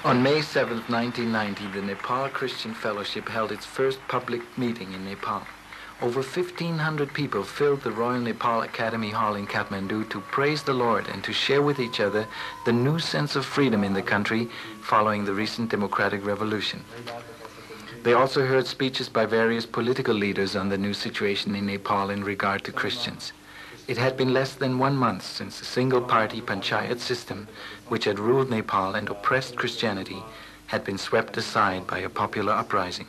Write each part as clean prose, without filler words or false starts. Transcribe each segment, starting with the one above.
On May 7, 1990, the Nepal Christian Fellowship held its first public meeting in Nepal. Over 1,500 people filled the Royal Nepal Academy Hall in Kathmandu to praise the Lord and to share with each other the new sense of freedom in the country following the recent democratic revolution. They also heard speeches by various political leaders on the new situation in Nepal in regard to Christians. It had been less than 1 month since the single-party panchayat system, which had ruled Nepal and oppressed Christianity, had been swept aside by a popular uprising.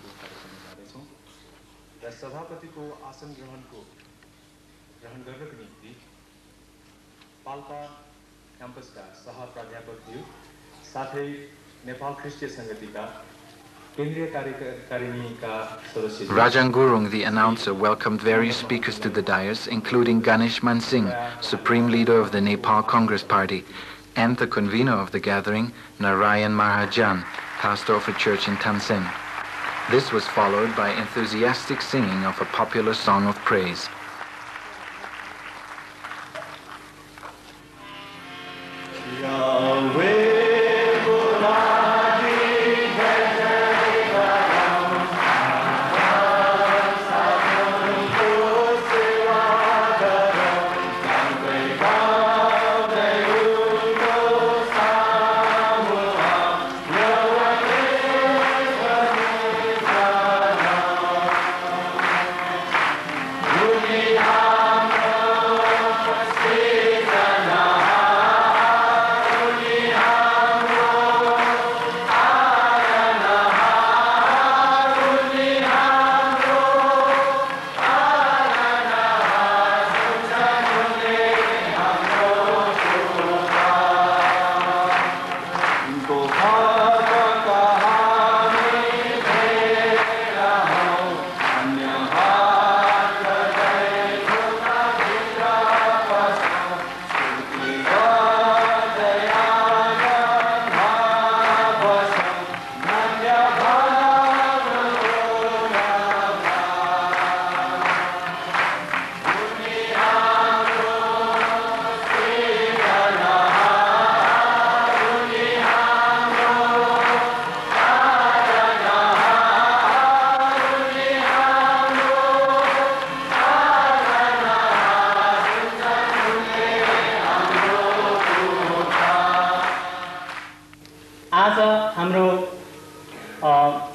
Rajan Gurung, the announcer, welcomed various speakers to the dais, including Ganesh Man Singh, Supreme Leader of the Nepal Congress Party, and the convener of the gathering, Narayan Mahajan, pastor of a church in Tansen. This was followed by enthusiastic singing of a popular song of praise.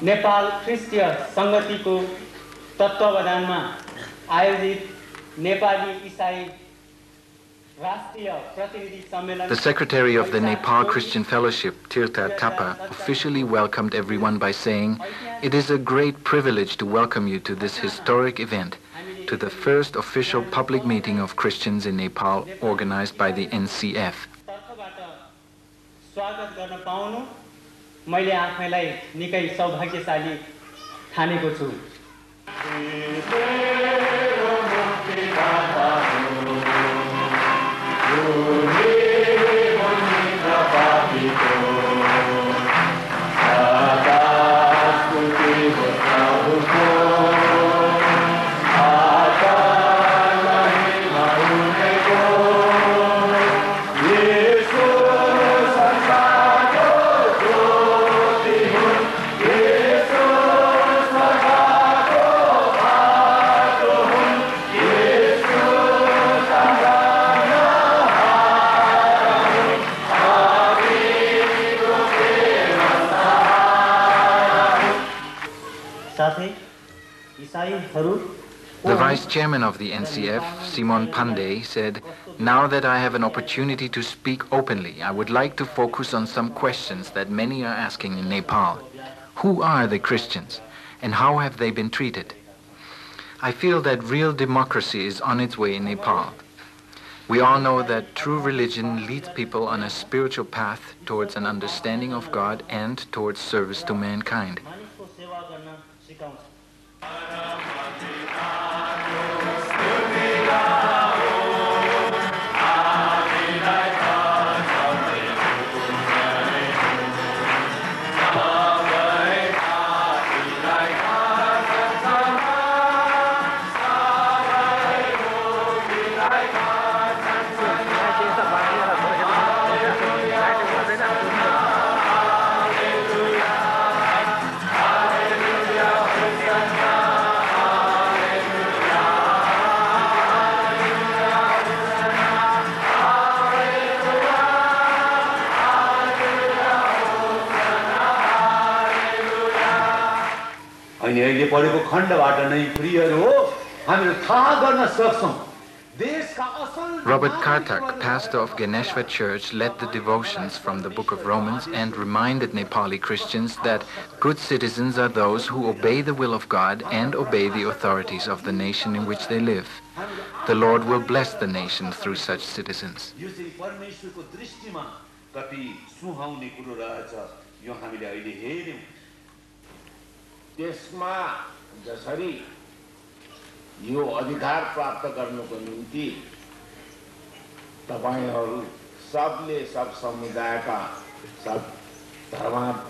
Nepal Christian संगतिको तत्त्वावधानमा आयोजित नेपाली ईसाई राष्ट्रिय प्रतिनिधि सम्मेलन. The secretary of the Nepal Christian Fellowship, Tirtha Thapa, officially welcomed everyone by saying, "It is a great privilege to welcome you to this historic event, to the first official public meeting of Christians in Nepal organized by the NCF." स्वागत गर्न पाउनु मैले आफैलाई निकै सौभाग्यशाली ठानेको छु. The vice chairman of the NCF, Simon Pandey, said, "Now that I have an opportunity to speak openly, I would like to focus on some questions that many are asking in Nepal. Who are the Christians, and how have they been treated? I feel that real democracy is on its way in Nepal. We all know that true religion leads people on a spiritual path towards an understanding of God and towards service to mankind. अनि अहिले पढेको खण्डबाट नै प्रियहरू हो हामीले थाहा गर्न सक्छौं देशका असल Robert Kartak, pastor of Ganeshwar Church, led the devotions from the Book of Romans and reminded Nepali Christians that good citizens are those who obey the will of God and obey the authorities of the nation in which they live. The Lord will bless the nation through such citizens. यो चाहिँ परमेश्वरको दृष्टिमा कति सुहाउने कुरो रहेछ यो हामीले अहिले हेर्यौं त्यसमा जसरी यो अधिकार प्राप्त गर्नको निम्ति तपाईहरु सबले सब समुदायका सब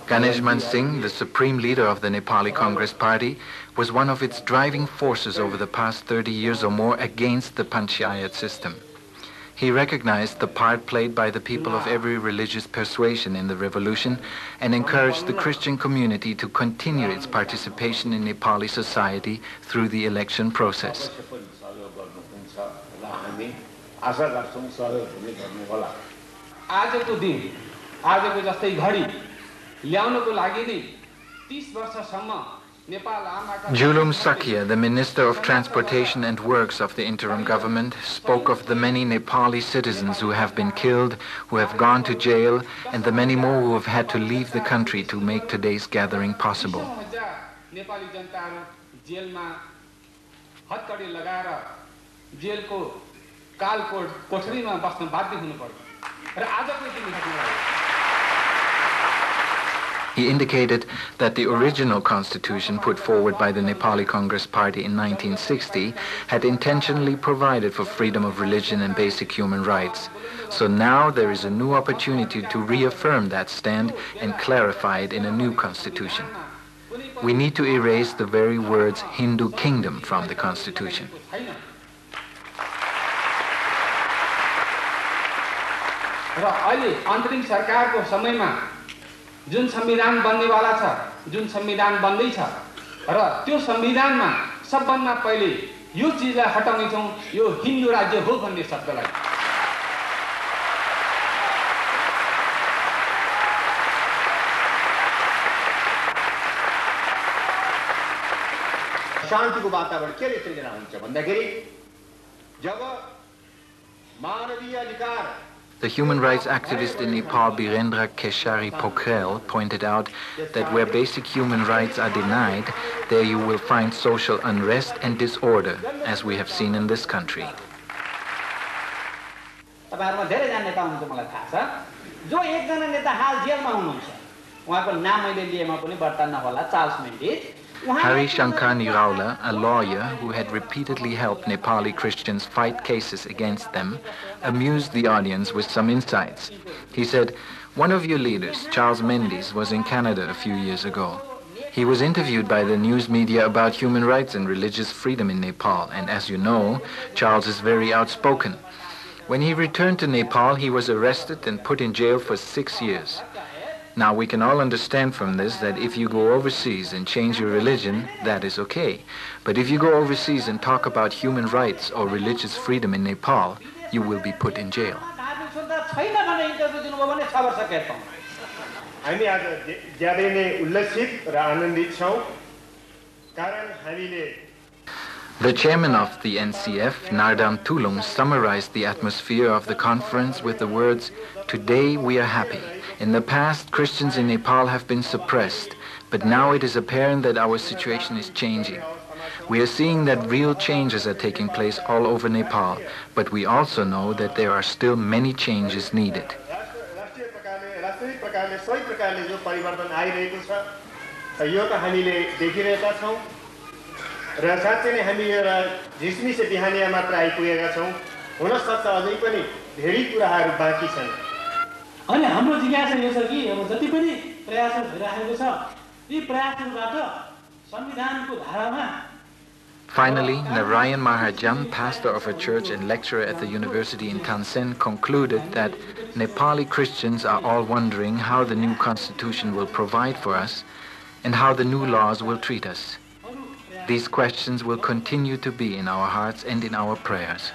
Ganeshwar Singh, the supreme leader of the Nepali Congress Party, was one of its driving forces over the past 30 years or more against the Panchayat system. He recognized the part played by the people of every religious persuasion in the revolution and encouraged the Christian community to continue its participation in Nepali society through the election process. आजको दिन आजको जस्तै घडी ल्याउनको लागि नि 30 वर्षसम्म Nepal आमाका Julum Sakya, the Minister of Transportation and Works of the interim government, spoke of the many Nepali citizens who have been killed, who have gone to jail, and the many more who have had to leave the country to make today's gathering possible. Nepali जनताहरु जेलमा हत्कडी लगाएर जेलको कालकोट कोठरीमा बस्न बाध्य हुनु पर्यो र आजको दिन घटना He indicated that the original constitution put forward by the Nepali Congress Party in 1960 had intentionally provided for freedom of religion and basic human rights. So now there is a new opportunity to reaffirm that stand and clarify it in a new constitution. We need to erase the very words Hindu kingdom from the constitution. र अहिले अन्तरिम सरकारको समयमा जुन संविधान बन्नेवाला छ जुन संविधान बन्दै छ र त्यो संविधानमा सबभन्दा पहिले यो चीजलाई हटाउने छौं यो हिन्दू राज्य हो भन्ने शब्दलाई शान्तिको वातावरण केले सृजना हुन्छ भन्दाखेरि जब मानवीय अधिकार The human rights activist in Nepal, Birendra Keshari Pokhrel, pointed out that where basic human rights are denied, there you will find social unrest and disorder, as we have seen in this country. तपाईहरुमा धेरै जना नेता हुनुहुन्छ मलाई थाहा छ जो एकजना नेता हाल जेलमा हुनुहुन्छ उहाँको नाम मैले लिएमा पनि बर्ता नहोला Charles Mendes Hari Shankar Niraula, a lawyer who had repeatedly helped Nepali Christians fight cases against them, amused the audience with some insights. He said, "One of your leaders, Charles Mendes, was in Canada a few years ago. He was interviewed by the news media about human rights and religious freedom in Nepal, and as you know, Charles is very outspoken. When he returned to Nepal, he was arrested and put in jail for 6 years. Now, we can all understand from this that if you go overseas and change your religion, that is okay. But if you go overseas and talk about human rights or religious freedom in Nepal, you will be put in jail." हामी आज ज्यादै नै उल्लसित र आनन्दित छौं कारण हामीले The chairman of the NCF, Nardam Tulung, summarized the atmosphere of the conference with the words, "Today we are happy. In the past, Christians in Nepal have been suppressed, but now it is apparent that our situation is changing. We are seeing that real changes are taking place all over Nepal, but we also know that there are still many changes needed." राष्ट्रिय प्रकारले सही प्रकारले जो परिवर्तन आइरहेको छ यो त हामीले देखिरहेका छौं र साँच्चै नै हामी एउटा झिसमिसे बिहानीमा मात्र आइपुगेका छौं हुन सक्छ अझै पनि धेरै कुराहरू बाँकी छन् अनि हाम्रो जिज्ञासा यो छ कि अब जति पनि प्रयासहरू भइरहेको छ यी प्रयासहरूबाट संविधानको धारामा Finally, Narayan Mahajan, pastor of a church and lecturer at the university in Tansen, concluded that Nepali Christians are all wondering how the new constitution will provide for us and how the new laws will treat us. These questions will continue to be in our hearts and in our prayers.